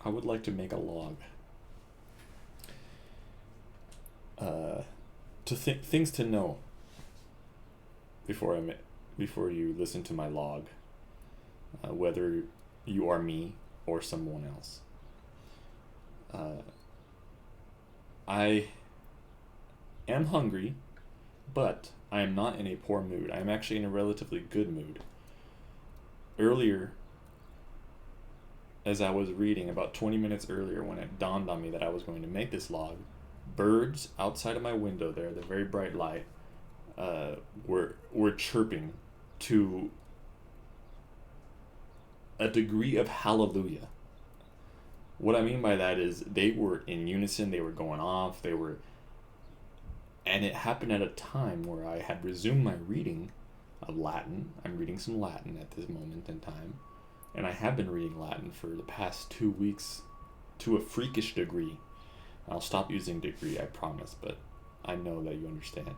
I would like to make a log. Things to know before you listen to my log, whether you are me or someone else. I am hungry, but I am not in a poor mood. I am actually in a relatively good mood. Earlier, as I was reading, about 20 minutes earlier, when it dawned on me that I was going to make this log, birds outside of my window there, the very bright light, were chirping to a degree of hallelujah. What I mean by that is they were in unison, they were going off, and it happened at a time where I had resumed my reading of Latin. I'm reading some Latin at this moment in time, and I have been reading Latin for the past 2 weeks to a freakish degree. I'll stop using degree, I promise, but I know that you understand.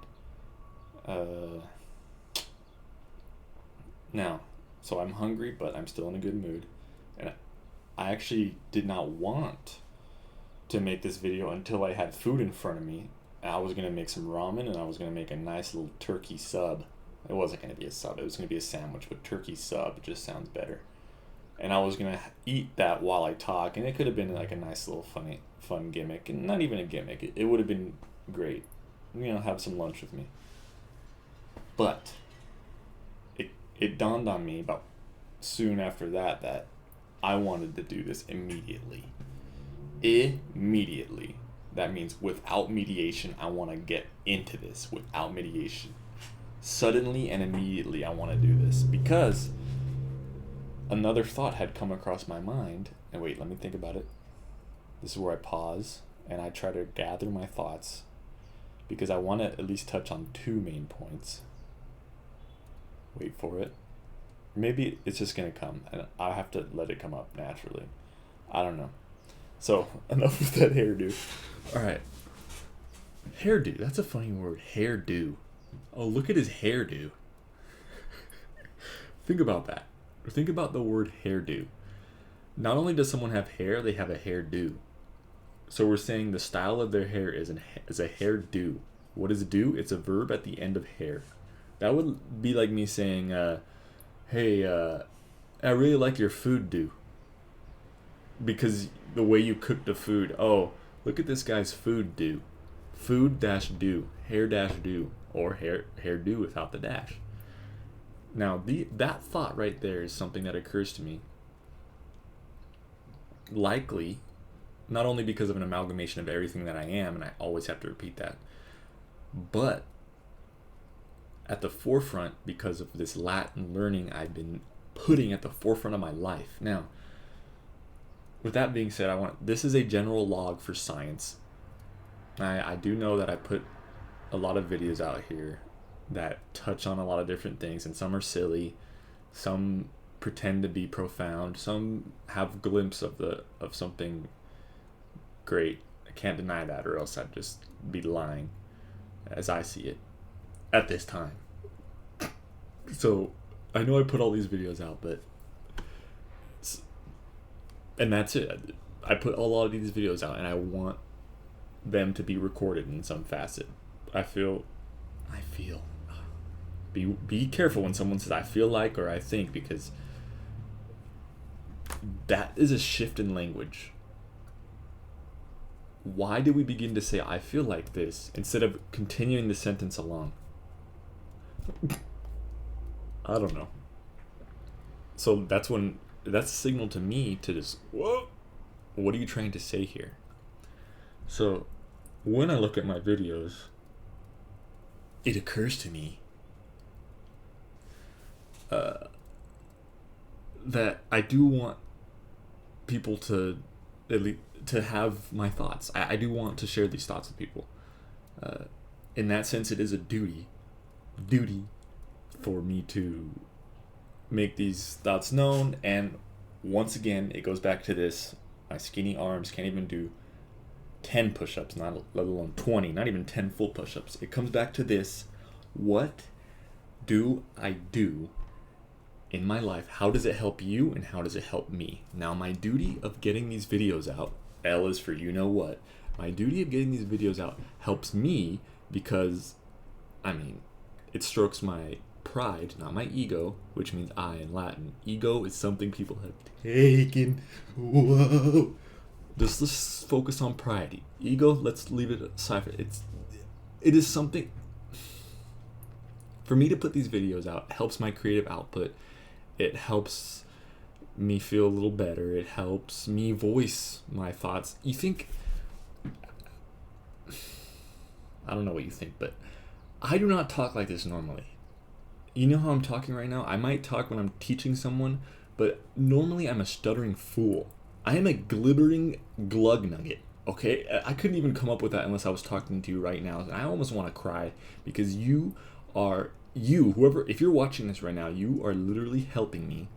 Now, so I'm hungry, but I'm still in a good mood, and I actually did not want to make this video until I had food in front of me. I was going to make some ramen, and I was going to make a nice little turkey sub. It wasn't going to be a sub, it was going to be a sandwich, but turkey sub just sounds better. And I was going to eat that while I talk, and it could have been like a nice little fun gimmick, and not even a gimmick. It would have been great. Have some lunch with me. But it dawned on me about soon after that I wanted to do this immediately. Immediately. That means without mediation, I want to get into this without mediation. Suddenly and immediately, I want to do this because another thought had come across my mind. And wait, let me think about it. This is where I pause and I try to gather my thoughts because I want to at least touch on two main points. Wait for it. Maybe it's just going to come and I have to let it come up naturally. I don't know. So, enough with that hairdo. Alright. Hairdo. That's a funny word. Hairdo. Oh, look at his hairdo. Think about that. Or think about the word hairdo. Not only does someone have hair, they have a hairdo. So we're saying the style of their hair is a hairdo. What is do? It's a verb at the end of hair. That would be like me saying, hey, I really like your food do. Because the way you cook the food, oh, look at this guy's food do. Food dash do. Hair dash do. Or hair do without the dash. Now, that thought right there is something that occurs to me. Likely, not only because of an amalgamation of everything that I am, and I always have to repeat that, but at the forefront because of this Latin learning I've been putting at the forefront of my life. Now, with that being said, this is a general log for science. I do know that I put a lot of videos out here that touch on a lot of different things, and some are silly, some pretend to be profound, some have glimpse of something great. I can't deny that, or else I'd just be lying as I see it at this time. So I know I put all these videos out, and that's it. I put a lot of these videos out and I want them to be recorded in some facet. I feel be careful when someone says I feel like or I think, because that is a shift in language. Why do we begin to say I feel like this instead of continuing the sentence along? I don't know. So that's a signal to me to just, whoa, what are you trying to say here? So when I look at my videos, it occurs to me that I do want people to have my thoughts. I do want to share these thoughts with people. In that sense, it is a duty for me to make these thoughts known. And once again, it goes back to this: my skinny arms can't even do 10 push-ups, let alone 20, not even 10 full push-ups. It comes back to this: what do I do in my life, how does it help you and how does it help me? Now, my duty of getting these videos out, L is for you know what, my duty of getting these videos out helps me because, I mean, it strokes my pride, not my ego, which means I in Latin. Ego is something people have taken. Whoa. Let's focus on pride. Ego, let's leave it aside. It is something. For me to put these videos out helps my creative output. It helps me feel a little better. It helps me voice my thoughts. You think, I don't know what you think, but I do not talk like this normally. You know how I'm talking right now? I might talk when I'm teaching someone, but normally I'm a stuttering fool. I am a glibbering glug nugget, okay? I couldn't even come up with that unless I was talking to you right now. I almost want to cry because whoever, if you're watching this right now, you are literally helping me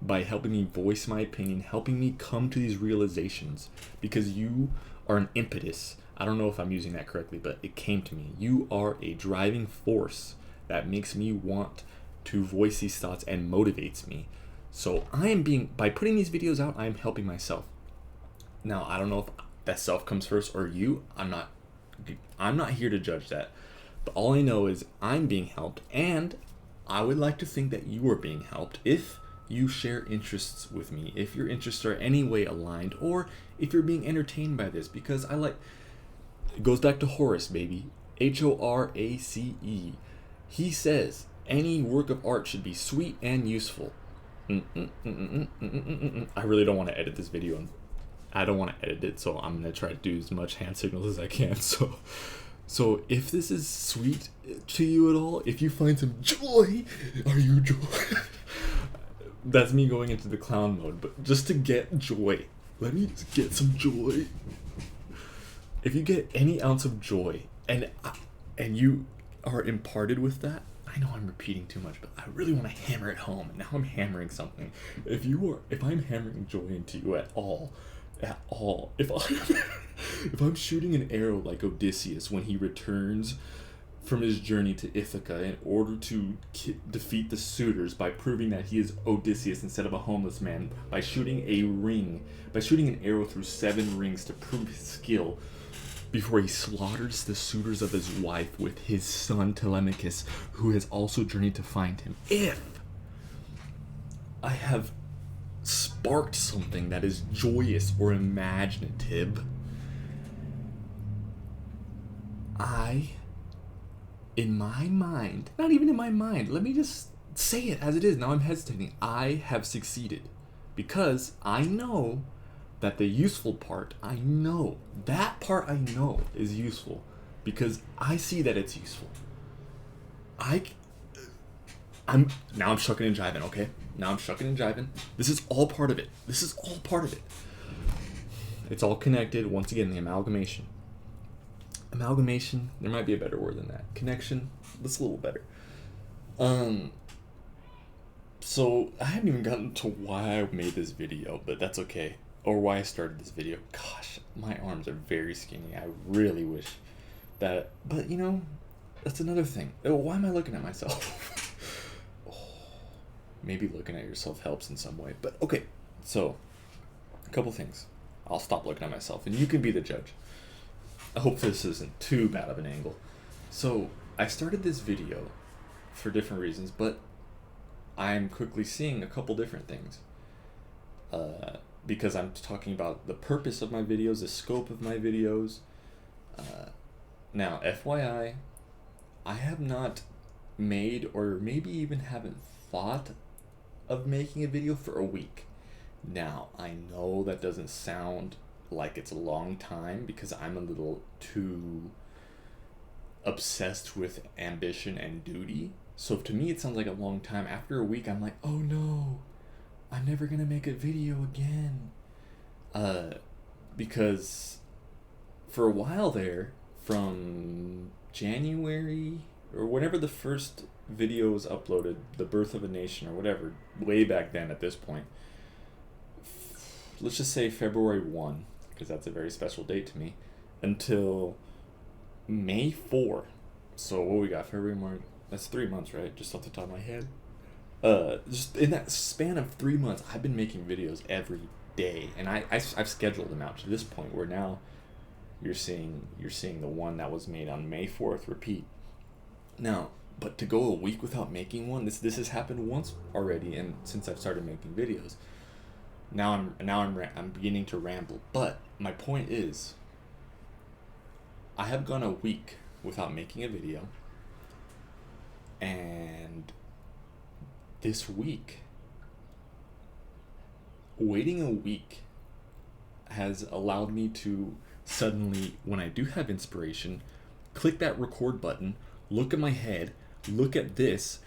by helping me voice my opinion, helping me come to these realizations because you are an impetus. I don't know if I'm using that correctly, but it came to me. You are a driving force that makes me want to voice these thoughts and motivates me. So by putting these videos out, I am helping myself. Now, I don't know if that self comes first or you. I'm not here to judge that. But all I know is I'm being helped, and I would like to think that you are being helped if you share interests with me, if your interests are any way aligned, or if you're being entertained by this, because it goes back to Horace, baby. Horace. He says, any work of art should be sweet and useful. I really don't want to edit this video, and I don't want to edit it, so I'm going to try to do as much hand signals as I can. So if this is sweet to you at all, if you find some joy, are you joy? That's me going into the clown mode, but just to get joy. Let me just get some joy. If you get any ounce of joy, and you are imparted with that, I know I'm repeating too much, but I really want to hammer it home. Now I'm hammering something. If I'm hammering joy into you at all, if I'm shooting an arrow like Odysseus when he returns from his journey to Ithaca in order to defeat the suitors by proving that he is Odysseus instead of a homeless man, by shooting an arrow through 7 rings to prove his skill before he slaughters the suitors of his wife with his son Telemachus, who has also journeyed to find him. If I have sparked something that is joyous or imaginative, in my mind, not even in my mind, let me just say it as it is, now I'm hesitating, I have succeeded. Because I know that the useful part, that part I know is useful. Because I see that it's useful. I'm shucking and jiving, okay? Now I'm shucking and jiving. This is all part of it. It's all connected. Once again, the amalgamation. Amalgamation, there might be a better word than that. Connection, that's a little better. So I haven't even gotten to why I made this video, but that's okay. Or why I started this video. Gosh, my arms are very skinny. I really wish that, but that's another thing. Why am I looking at myself? Maybe looking at yourself helps in some way, but okay. So, a couple things. I'll stop looking at myself, and you can be the judge. I hope this isn't too bad of an angle. So, I started this video for different reasons, but I'm quickly seeing a couple different things. Because I'm talking about the purpose of my videos, the scope of my videos. Now, FYI, I have not made, or maybe even haven't thought of making a video for a week. Now, I know that doesn't sound like it's a long time because I'm a little too obsessed with ambition and duty. So to me, it sounds like a long time. After a week, I'm like, oh no, I'm never gonna make a video again. Because for a while there, from January or whenever the first video was uploaded, The Birth of a Nation or whatever, way back then at this point, let's just say February 1, because that's a very special date to me, until May 4. So what we got, February, March, that's 3 months, right? Just off the top of my head. Just in that span of 3 months, I've been making videos every day, and I've scheduled them out to this point where now you're seeing the one that was made on May 4th repeat. Now, but to go a week without making one, this has happened once already, and since I've started making videos, now I'm beginning to ramble. But my point is, I have gone a week without making a video, and this week, waiting a week has allowed me to suddenly, when I do have inspiration, click that record button, look at my head, look at this,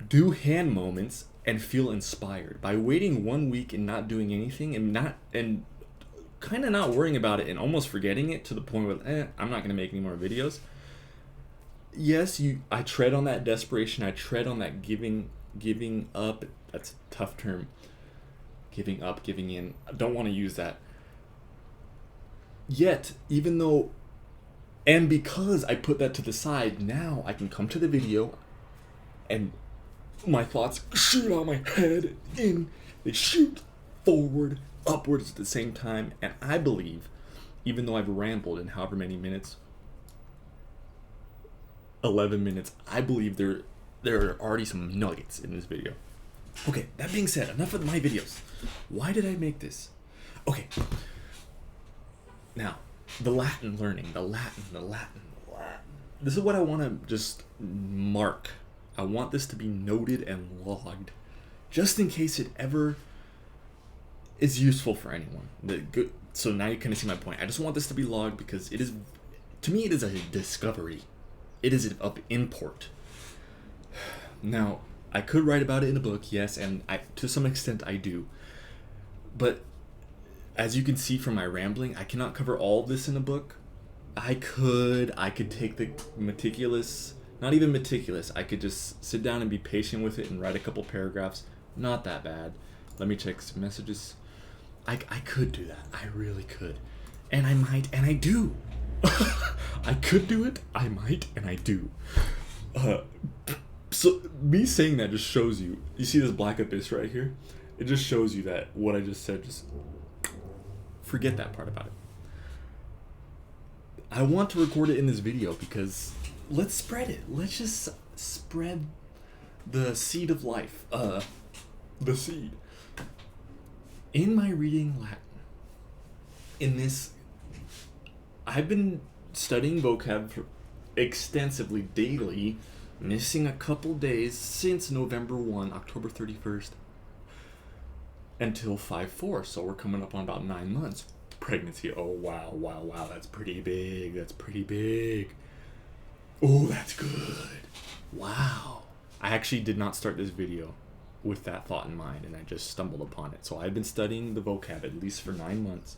do hand moments, and feel inspired. By waiting 1 week and not doing anything, and kind of not worrying about it and almost forgetting it to the point where I'm not gonna make any more videos. Yes, I tread on that desperation. I tread on that giving up. That's a tough term. Giving up, giving in. I don't want to use that. Yet, even though, and because I put that to the side, now I can come to the video and my thoughts shoot out my head in. They shoot forward, upwards at the same time. And I believe, even though I've rambled in however many minutes, 11 minutes, I believe there are already some nuggets in this video. Okay, that being said, enough of my videos. Why did I make this? Okay. Now, the Latin learning, the Latin. This is what I want to just mark. I want this to be noted and logged, just in case it ever is useful for anyone. So now you kind of see my point. I just want this to be logged because it is, to me, it is a discovery. It is of import. Now, I could write about it in a book, yes, and to some extent I do. But as you can see from my rambling, I cannot cover all of this in a book. I could take the meticulous, not even meticulous, I could just sit down and be patient with it and write a couple paragraphs. Not that bad. Let me check some messages. I could do that. I really could. And I might, and I do. I could do it, I might, and I do. So me saying that just shows you see this black abyss right here? It just shows you that what I just said, just forget that part about it. I want to record it in this video because let's spread it. Let's just spread the seed of life. The seed. In my reading Latin, in this, I've been studying vocab extensively daily, missing a couple days since November 1, October 31st, until 5/4. So we're coming up on about 9 months. Pregnancy. Oh, wow. That's pretty big. Oh, that's good. Wow. I actually did not start this video with that thought in mind, and I just stumbled upon it. So I've been studying the vocab at least for 9 months.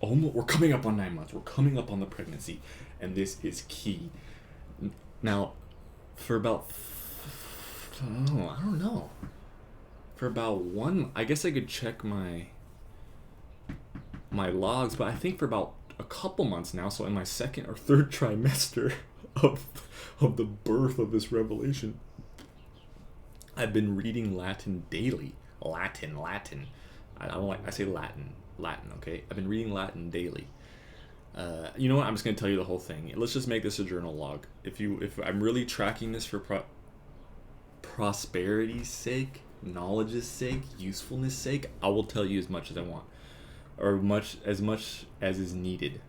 We're coming up on 9 months. We're coming up on the pregnancy, and this is key. Now, for about, I don't know. For about I guess I could check my logs, but I think for about a couple months now, so in my second or third trimester of the birth of this revelation, I've been reading Latin daily. Latin. I don't like, I say Latin, okay? I've been reading Latin daily. You know what? I'm just gonna tell you the whole thing. Let's just make this a journal log. If I'm really tracking this for prosperity's sake, knowledge's sake, usefulness sake, I will tell you as much as I want, or as much as is needed.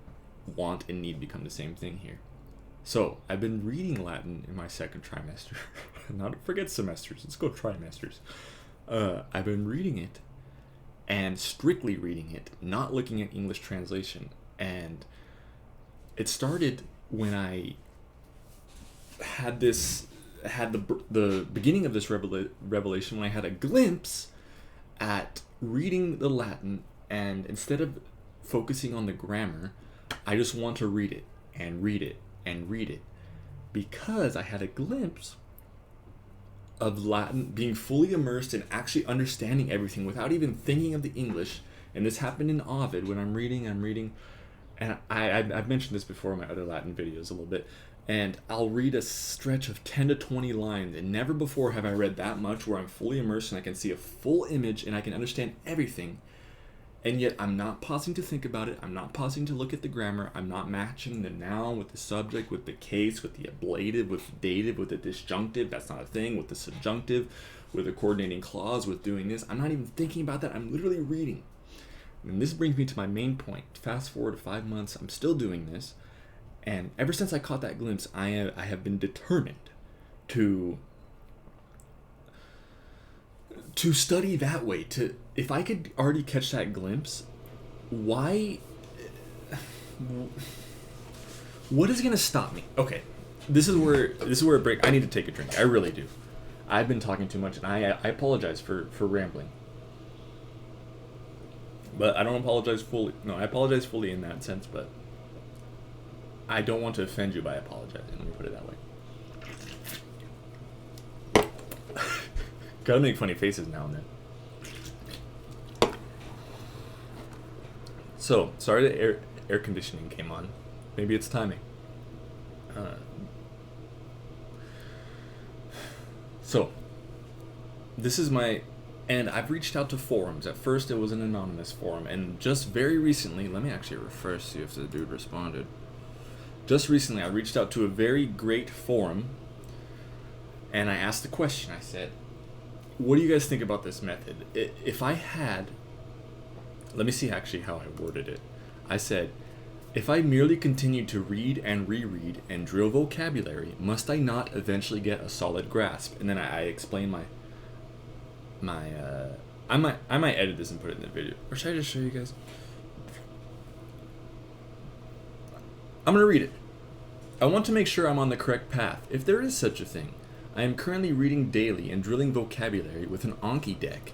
Want and need become the same thing here. So I've been reading Latin in my second trimester. Not forget semesters. Let's go trimesters. I've been reading it, and strictly reading it, not looking at English translation. And it started when I had the beginning of this revelation, when I had a glimpse at reading the Latin, and instead of focusing on the grammar, I just want to read it and read it and read it, because I had a glimpse of Latin, being fully immersed in actually understanding everything without even thinking of the English. And this happened in Ovid when I'm reading, and I've mentioned this before in my other Latin videos a little bit. and I'll read a stretch of 10 to 20 lines, and never before have I read that much where I'm fully immersed and I can see a full image and I can understand everything. And yet I'm not pausing to think about it. I'm not pausing to look at the grammar. I'm not matching the noun with the subject, with the case, with the ablative, with the dative, with the disjunctive. That's not a thing. With the subjunctive, with the coordinating clause, with doing this. I'm not even thinking about that. I'm literally reading. And this brings me to my main point. Fast forward to 5 months, I'm still doing this. And ever since I caught that glimpse, I have been determined to study that way. If I could already catch that glimpse, why? What is gonna stop me? Okay, this is where it breaks. I need to take a drink. I really do. I've been talking too much, and I apologize for rambling. But I don't apologize fully. No, I apologize fully in that sense, but I don't want to offend you by apologizing. Let me put it that way. Gotta make funny faces now and then. So, sorry that air conditioning came on. Maybe it's timing. So, this is my... And I've reached out to forums. At first, it was an anonymous forum. And just very recently... Let me actually refresh, see if the dude responded. Just recently, I reached out to a very great forum. And I asked the question. I said, what do you guys think about this method? If I had... Let me see actually how I worded it. I said, if I merely continue to read and reread and drill vocabulary, must I not eventually get a solid grasp? And then I explain I might edit this and put it in the video. Or should I just show you guys? I'm going to read it. I want to make sure I'm on the correct path, if there is such a thing. I am currently reading daily and drilling vocabulary with an Anki deck.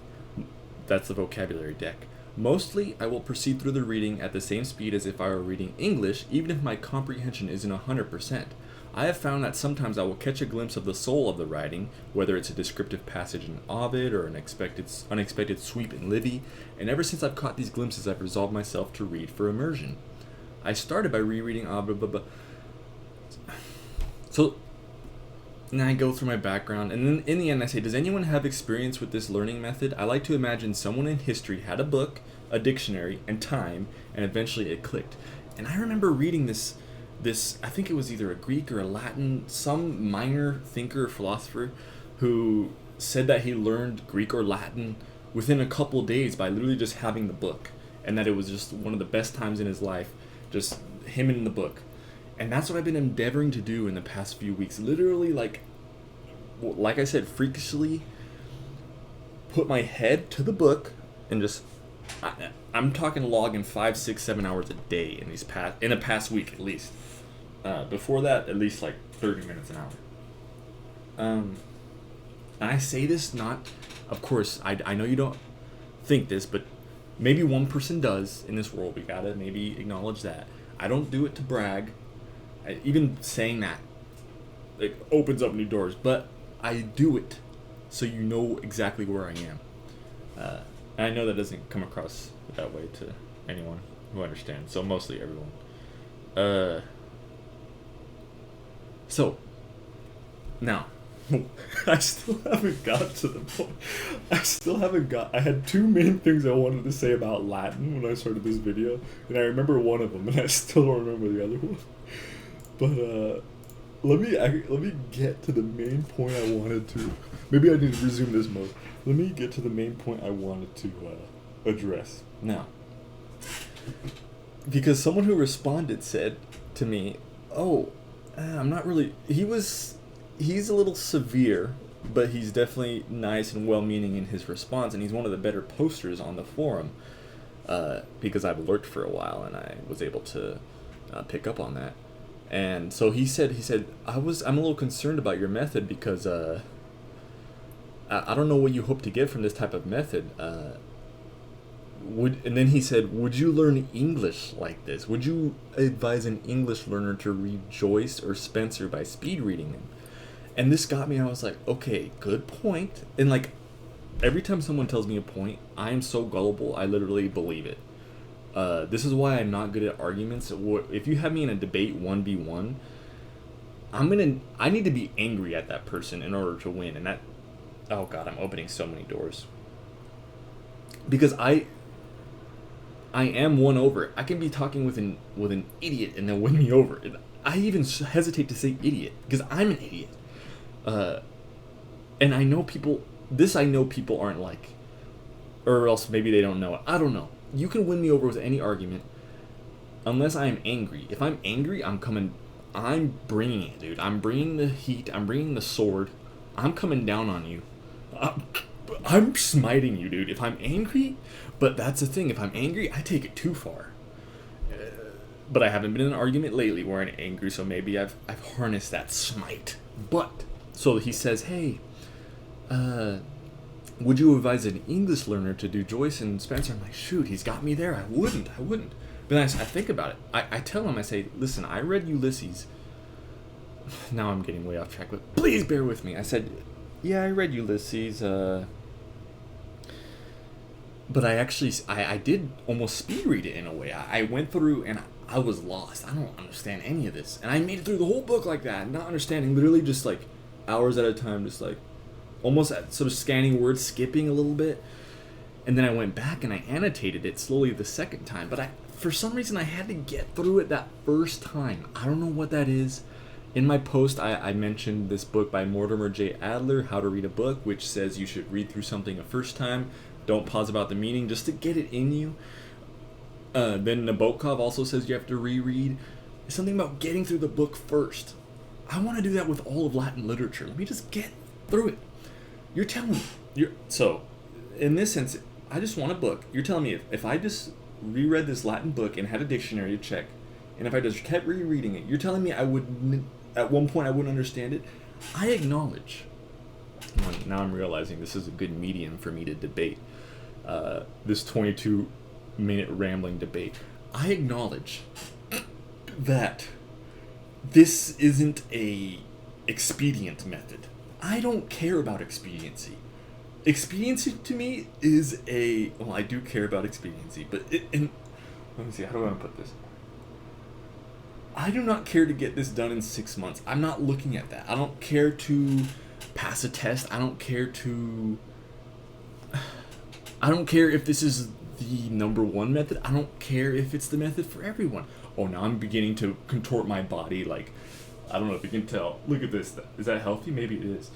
That's the vocabulary deck. Mostly, I will proceed through the reading at the same speed as if I were reading English, even if my comprehension isn't 100%. I have found that sometimes I will catch a glimpse of the soul of the writing, whether it's a descriptive passage in Ovid or an unexpected sweep in Livy, and ever since I've caught these glimpses, I've resolved myself to read for immersion. I started by rereading Ovid, So, and I go through my background, and then in the end I say, does anyone have experience with this learning method? I like to imagine someone in history had a book, a dictionary, and time, and eventually it clicked. And I remember reading this, I think it was either a Greek or a Latin, some minor thinker or philosopher who said that he learned Greek or Latin within a couple days by literally just having the book, and that it was just one of the best times in his life, just him in the book. And that's what I've been endeavoring to do in the past few weeks. Literally, like I said, freakishly put my head to the book and just... I'm talking logging 5, 6, 7 hours a day in a past week at least. Before that, at least like 30 minutes an hour. And I say this not... Of course, I know you don't think this, but maybe one person does in this world. We gotta maybe acknowledge that. I don't do it to brag. Even saying that, it opens up new doors, but I do it so you know exactly where I am. And I know that doesn't come across that way to anyone who understands, so mostly everyone. So, now, I still haven't got to the point. I had two main things I wanted to say about Latin when I started this video, and I remember one of them, and I still don't remember the other one. But let me get to the main point I wanted to. Maybe I need to resume this mode. Let me get to the main point I wanted to address now. Because someone who responded said to me, "Oh, I'm not really." He's a little severe, but he's definitely nice and well-meaning in his response, and he's one of the better posters on the forum. Because I've lurked for a while, and I was able to pick up on that. And so he said, I'm a little concerned about your method because I don't know what you hope to get from this type of method. And then he said, would you learn English like this? Would you advise an English learner to read Joyce or Spencer by speed reading them? And this got me. I was like, okay, good point. And like every time someone tells me a point, I am so gullible, I literally believe it. This is why I'm not good at arguments. If you have me in a debate 1v1, I need to be angry at that person in order to win. And that, oh God, I'm opening so many doors. Because I am won over. I can be talking with an idiot and they'll win me over. I even hesitate to say idiot because I'm an idiot. And I know people. This I know people aren't like, or else maybe they don't know it. I don't know. You can win me over with any argument, unless I am angry. If I'm angry, I'm bringing it, dude. I'm bringing the heat. I'm bringing the sword. I'm coming down on you. I'm smiting you, dude. If I'm angry, but that's the thing. If I'm angry, I take it too far. But I haven't been in an argument lately where I'm angry, so maybe I've harnessed that smite. But so he says, hey, would you advise an English learner to do Joyce and Spencer? I'm like, shoot, he's got me there. I wouldn't. But I think about it. I tell him, I say, listen, I read Ulysses. Now I'm getting way off track, but please bear with me. I said, yeah, I read Ulysses, but I did almost speed read it in a way. I went through and I was lost. I don't understand any of this. And I made it through the whole book like that, not understanding, literally just like hours at a time, just like almost sort of scanning words, skipping a little bit. And then I went back and I annotated it slowly the second time. But for some reason, I had to get through it that first time. I don't know what that is. In my post, I mentioned this book by Mortimer J. Adler, How to Read a Book, which says you should read through something a first time. Don't pause about the meaning, just to get it in you. Then Nabokov also says you have to reread. It's something about getting through the book first. I want to do that with all of Latin literature. Let me just get through it. You're telling me. So, in this sense, I just want a book. You're telling me if I just reread this Latin book and had a dictionary to check, and if I just kept rereading it, you're telling me I would, at one point I wouldn't understand it? I acknowledge. Now I'm realizing this is a good medium for me to debate. This 22-minute rambling debate. I acknowledge that this isn't a expedient method. I don't care about expediency. Expediency to me is I do care about expediency, but let me see, how do I want to put this? I do not care to get this done in 6 months. I'm not looking at that. I don't care to pass a test. I don't care if this is the number one method. I don't care if it's the method for everyone. Oh, now I'm beginning to contort my body like, I don't know if you can tell. Look at this. Is that healthy? Maybe it is.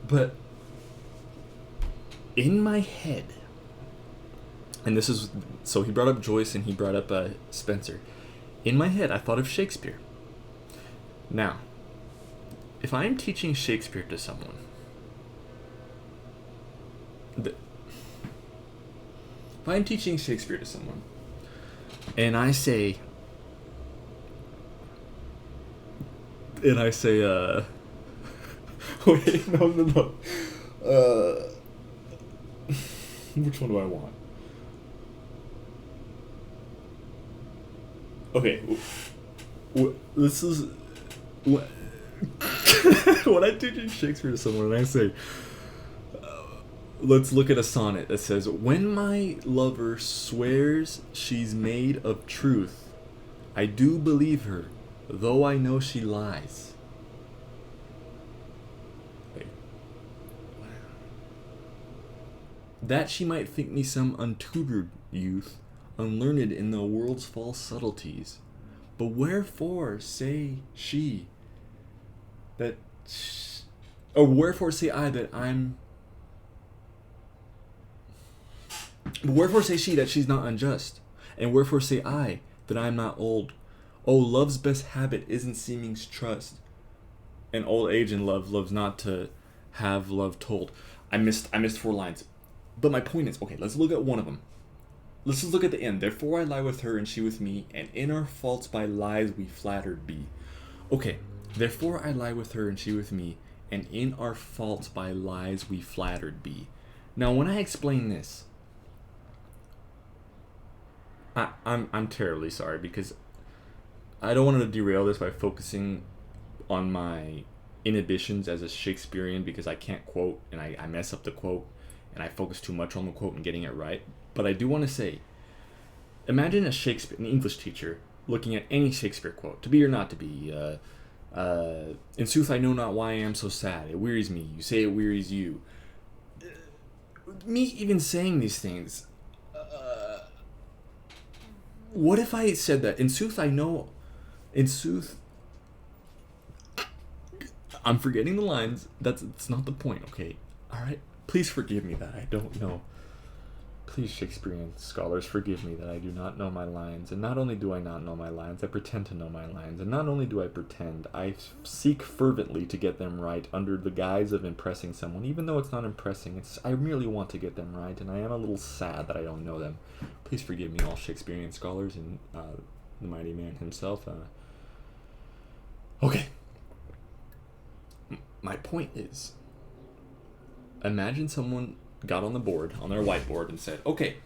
But in my head, and this is, so he brought up Joyce and he brought up Spencer. In my head, I thought of Shakespeare. Now, if I am teaching Shakespeare to someone, and I say, wait, no. Which one do I want? Okay, this is when I'm teaching Shakespeare to someone and I say, let's look at a sonnet that says, when my lover swears she's made of truth, I do believe her, though I know she lies. Wait. That she might think me some untutored youth, unlearned in the world's false subtleties. But wherefore say she that, or wherefore say I that I'm, but wherefore say she that she's not unjust, and wherefore say I that I'm not old? Oh, love's best habit isn't seeming's trust, and old age in love loves not to have love told. I missed 4 lines, but my point is, okay, let's look at one of them. Let's just look at the end. Therefore I lie with her and she with me, and in our faults by lies we flattered be. Okay, therefore I lie with her and she with me, and in our faults by lies we flattered be. Now when I explain this, I'm terribly sorry, because I don't want to derail this by focusing on my inhibitions as a Shakespearean, because I can't quote and I mess up the quote and I focus too much on the quote and getting it right. But I do want to say, imagine an English teacher looking at any Shakespeare quote, to be or not to be, In sooth, I know not why I am so sad. It wearies me. You say it wearies you. Me even saying these things. What if I said that? In sooth, I know. In sooth, I'm forgetting the lines. That's not the point, okay? Alright? Please forgive me that I don't know. Please, Shakespearean scholars, forgive me that I do not know my lines. And not only do I not know my lines, I pretend to know my lines. And not only do I pretend, I seek fervently to get them right under the guise of impressing someone. Even though it's not impressing, I merely want to get them right, and I am a little sad that I don't know them. Please forgive me, all Shakespearean scholars, and the mighty man himself. Okay. My point is, imagine someone got on the board, on their whiteboard, and said, okay,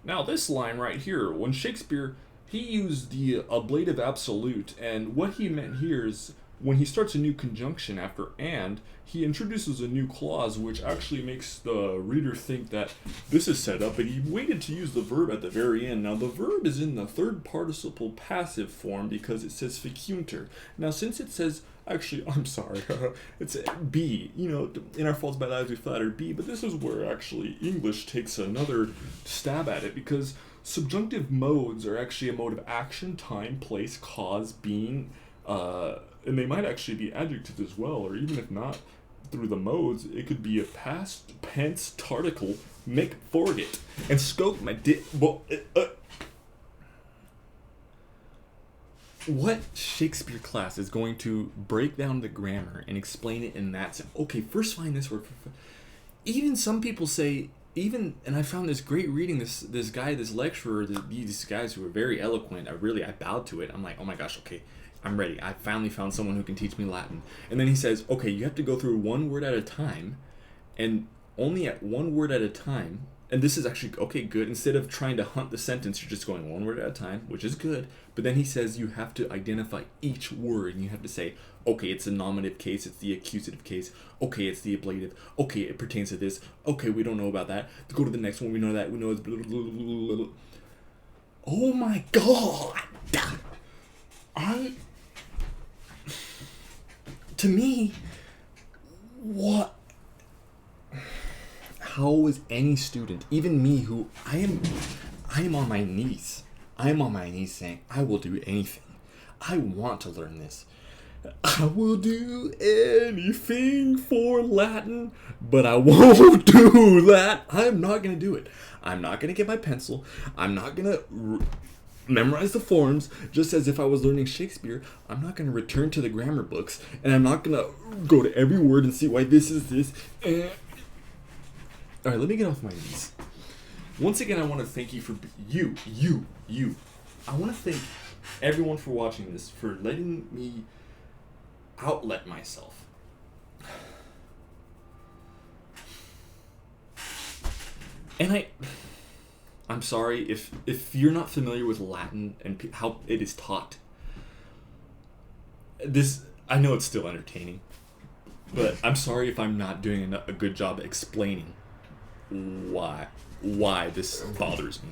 now this line right here, when Shakespeare, he used the ablative absolute, and what he meant here is when he starts a new conjunction after and, he introduces a new clause which actually makes the reader think that this is set up, but he waited to use the verb at the very end. Now the verb is in the third participle passive form because it says fecunter. Now since it says, actually, I'm sorry, it's be, in our faults by lives we flatter be, but this is where actually English takes another stab at it, because subjunctive modes are actually a mode of action, time, place, cause, being, and they might actually be adjectives as well, or even if not through the modes, it could be a past tense particle, make forget, and scope my what Shakespeare class is going to break down the grammar and explain it in that sense? Okay, first find this word. Even some people say, and I found this great reading, this guy, this lecturer, these guys who are very eloquent. I bowed to it. I'm like, oh my gosh, okay, I'm ready. I finally found someone who can teach me Latin. And then he says, okay, you have to go through one word at a time, and only at one word at a time. And this is actually, okay, good. Instead of trying to hunt the sentence, you're just going one word at a time, which is good. But then he says you have to identify each word, and you have to say, okay, it's the nominative case, it's the accusative case, okay, it's the ablative, okay, it pertains to this, okay, we don't know about that. Go to the next one, we know that, we know it's blah, blah, blah, blah. Oh my god! To me, what? How is any student, even me, who I am on my knees. I am on my knees saying, I will do anything. I want to learn this. I will do anything for Latin, but I won't do that. I'm not going to do it. I'm not going to get my pencil. I'm not going to memorize the forms just as if I was learning Shakespeare. I'm not going to return to the grammar books, and I'm not going to go to every word and see why this is this. All right, let me get off my knees. Once again, I want to thank you for you. I want to thank everyone for watching this, for letting me outlet myself. And I'm sorry if you're not familiar with Latin and how it is taught. I know it's still entertaining, but I'm sorry if I'm not doing a good job explaining why this bothers me.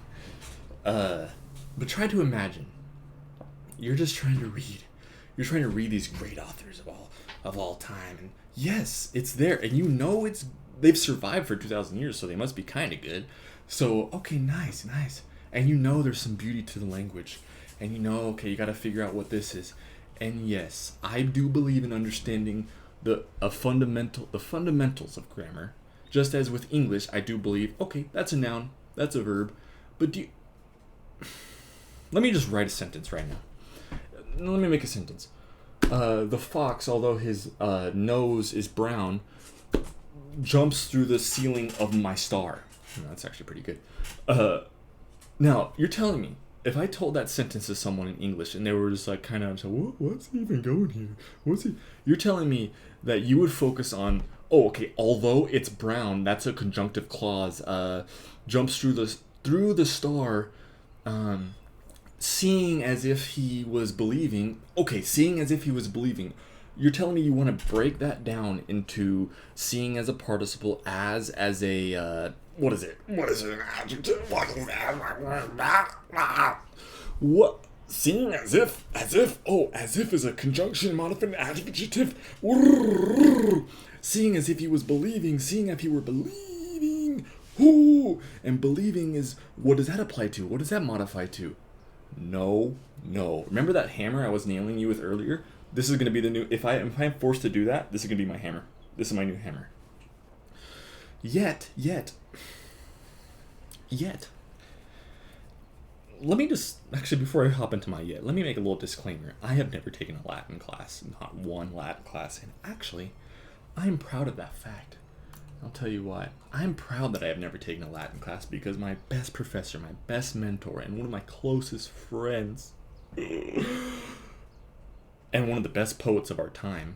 But try to imagine you're just trying to read. You're trying to read these great authors of all time, and yes, it's there, and they've survived for 2,000 years, so they must be kind of good. So okay, nice, and there's some beauty to the language, and okay, you got to figure out what this is, and yes, I do believe in understanding the fundamentals of grammar. Just as with English, I do believe, okay, that's a noun, that's a verb, but let me just write a sentence right now. Let me make a sentence. The fox, although his nose is brown, jumps through the ceiling of my star. That's actually pretty good. Now, you're telling me, if I told that sentence to someone in English and they were just like kind of, what's he even going here? You're telling me that you would focus on, oh, okay, although it's brown, that's a conjunctive clause, jumps through the star, seeing as if he was believing. Okay, seeing as if he was believing. You're telling me you want to break that down into seeing as a participle, as a, what is it? What is it, an adjective? What? Seeing as if is a conjunction modified adjective. Seeing as if he was believing, seeing if he were believing. Ooh, and believing is, what does that apply to? What does that modify to? No. Remember that hammer I was nailing you with earlier? This is going to be the new, if I'm forced to do that, this is going to be my hammer. This is my new hammer. Yet. Let me just, actually before I hop into my yet, let me make a little disclaimer. I have never taken a Latin class, not one Latin class, and actually, I'm proud of that fact. I'll tell you why. I'm proud that I have never taken a Latin class because my best professor, my best mentor, and one of my closest friends, and one of the best poets of our time,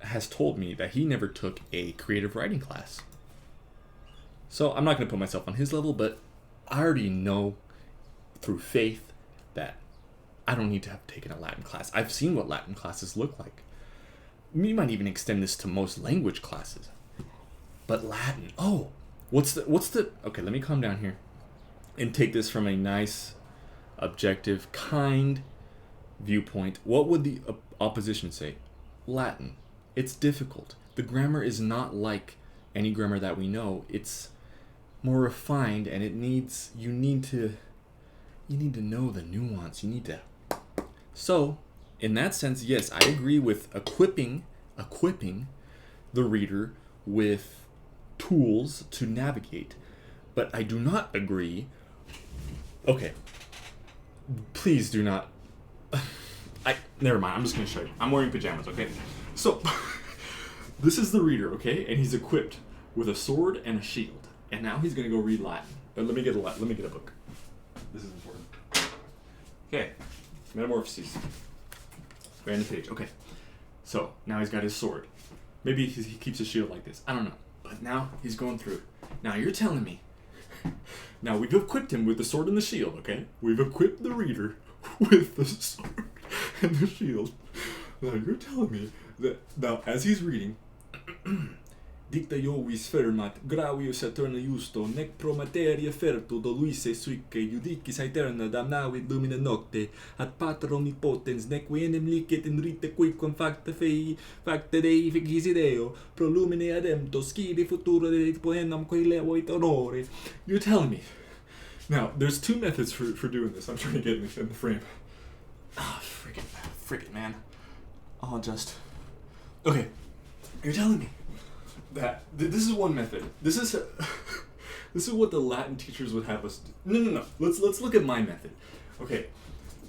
has told me that he never took a creative writing class. So I'm not going to put myself on his level, but I already know through faith that I don't need to have taken a Latin class. I've seen what Latin classes look like. You might even extend this to most language classes. But Latin, what's the, okay, let me calm down here and take this from a nice, objective, kind viewpoint. What would the opposition say? Latin. It's difficult. The grammar is not like any grammar that we know. It's more refined, and you need to know the nuance. So, in that sense, yes, I agree with equipping the reader with tools to navigate. But I do not agree. Okay. Please do not. Never mind. I'm just going to show you. I'm wearing pajamas, okay? So, this is the reader, okay? And he's equipped with a sword and a shield. And now he's going to go read Latin. Let me get a book. This is important. Okay. Metamorphoses. Random page. Okay. So, now he's got his sword. Maybe he keeps his shield like this. I don't know. But now he's going through it. Now you're telling me. Now we've equipped him with the sword and the shield, okay? We've equipped the reader with the sword and the shield. Now you're telling me that now as he's reading, Dicta Jovis fermat, gravius aeterna justo, nec pro materia ferto doluisse suique, judicis aeterna damnavit lumina nocte, ad pater omnipotens, neque enim licet in rite quicquam facta Dei ficis Deo, pro lumine adempto, scidi futuro de poenam quae levoit honore. You're telling me. Now, there's two methods for doing this. I'm trying to get in the frame. Frick it, man. I'll adjust. Okay, you're telling me that this is one method. This is what the Latin teachers would have us do. No. Let's look at my method. Okay,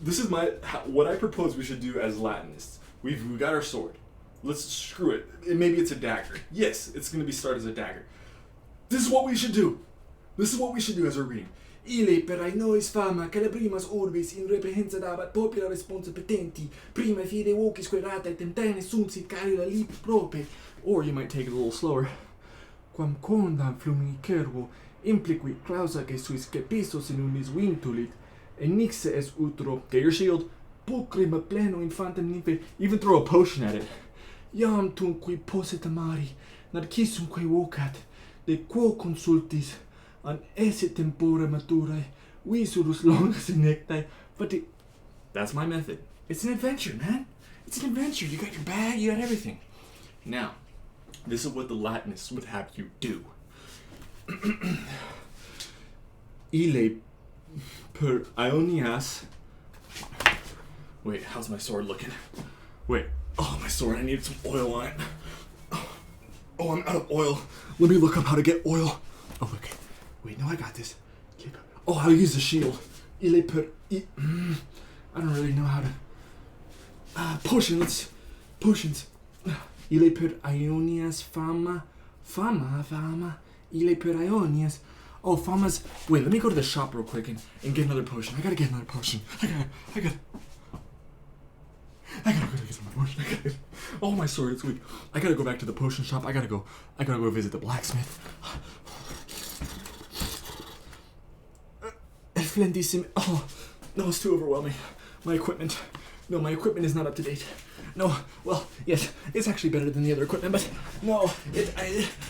this is what I propose we should do as Latinists. We've got our sword. Let's screw it. Maybe it's a dagger. Yes, it's going to be started as a dagger. This is what we should do. This is what we should do as we're reading. Ile per ainois fama, calabrimas orbis in reprehensa dabat popula responsa petenti, prima fide vocis querata et temptane sumsit carila lip prope. Or you might take it a little slower. Quam condam flumini cervo, impliquit clausa que suis cepisos in unis vintulit, enixe es utro. Get your shield. Pulcrima pleno infantem nymphe. Even throw a potion at it. Iam tunque posset amari, narcissumque vocat, de quo consultis, an esse tempora maturae, visurus longas inectae, That's my method. It's an adventure, man. It's an adventure. You got your bag, you got everything. Now, this is what the Latinists would have you do. Ile per Ionias. Wait, how's my sword looking? Wait. Oh, my sword. I need some oil on it. Oh, I'm out of oil. Let me look up how to get oil. Oh, okay. Wait, no, I got this. Oh, how to use the shield. I don't really know how to... Potions. Ile per Ionias fama. Ile per Ionias. Oh, fama's... Wait, let me go to the shop real quick and get another potion. I gotta get another potion. I gotta go get some potion. Oh, my sword, it's weak. I gotta go back to the potion shop. I gotta go visit the blacksmith. Splendissimo. Oh, no, it's too overwhelming. My equipment is not up to date. No, well, yes, it's actually better than the other equipment, but no,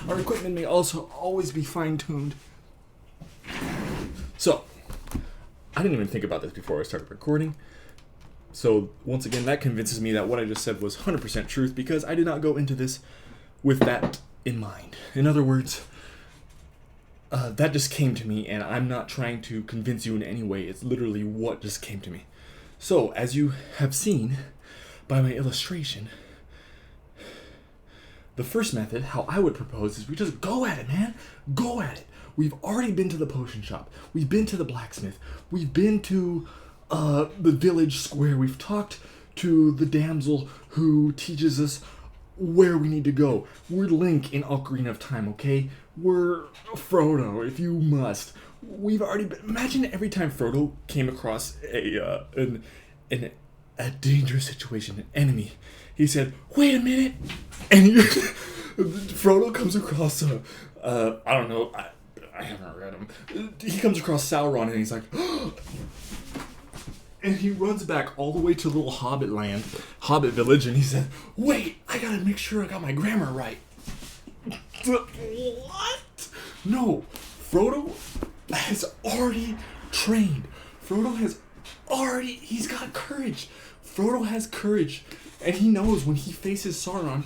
our equipment may also always be fine-tuned. So, I didn't even think about this before I started recording, So once again, that convinces me that what I just said was 100% truth because I did not go into this with that in mind. In other words, that just came to me, and I'm not trying to convince you in any way. It's literally what just came to me. So, as you have seen by my illustration, the first method, how I would propose, is we just go at it, man. Go at it. We've already been to the potion shop. We've been to the blacksmith. We've been to the village square. We've talked to the damsel who teaches us where we need to go. We're Link in Ocarina of Time, okay? We're Frodo, if you must. We've already been... Imagine every time Frodo came across a dangerous situation, an enemy. He said, "Wait a minute," and Frodo comes across I don't know. I haven't read him. He comes across Sauron, and he's like, and he runs back all the way to little Hobbit village, and he said, "Wait, I gotta make sure I got my grammar right." What? No, Frodo has already trained. He's got courage. Frodo has courage, and he knows when he faces Sauron,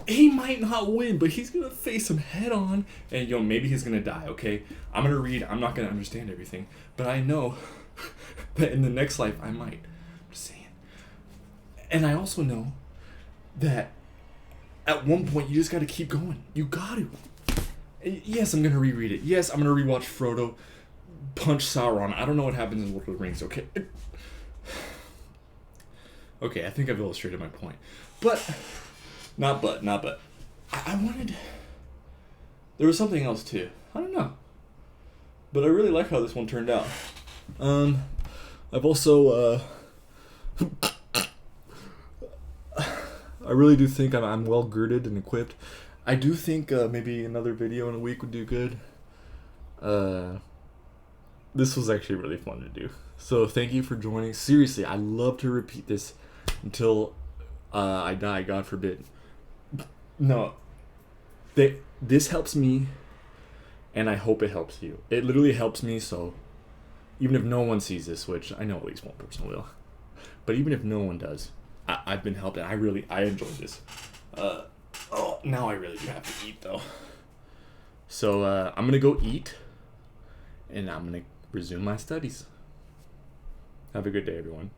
he might not win, but he's gonna face him head on, and maybe he's gonna die, okay? I'm gonna read, I'm not gonna understand everything, but I know that in the next life I might. I'm just saying. And I also know that at one point you just gotta keep going. You gotta. Yes, I'm gonna reread it. Yes, I'm gonna rewatch Frodo punch Sauron. I don't know what happens in Lord of the Rings, okay? Okay, I think I've illustrated my point. Not but. I wanted... There was something else too. I don't know. But I really like how this one turned out. I've also, I really do think I'm well girded and equipped. I do think maybe another video in a week would do good. This was actually really fun to do. So thank you for joining. Seriously, I love to repeat this until I die, God forbid. No, this helps me, and I hope it helps you. It literally helps me, so even if no one sees this, which I know at least one person will, but even if no one does, I've been helped, and I enjoyed this. Now I really do have to eat, though. So I'm going to go eat, and I'm going to resume my studies. Have a good day, everyone.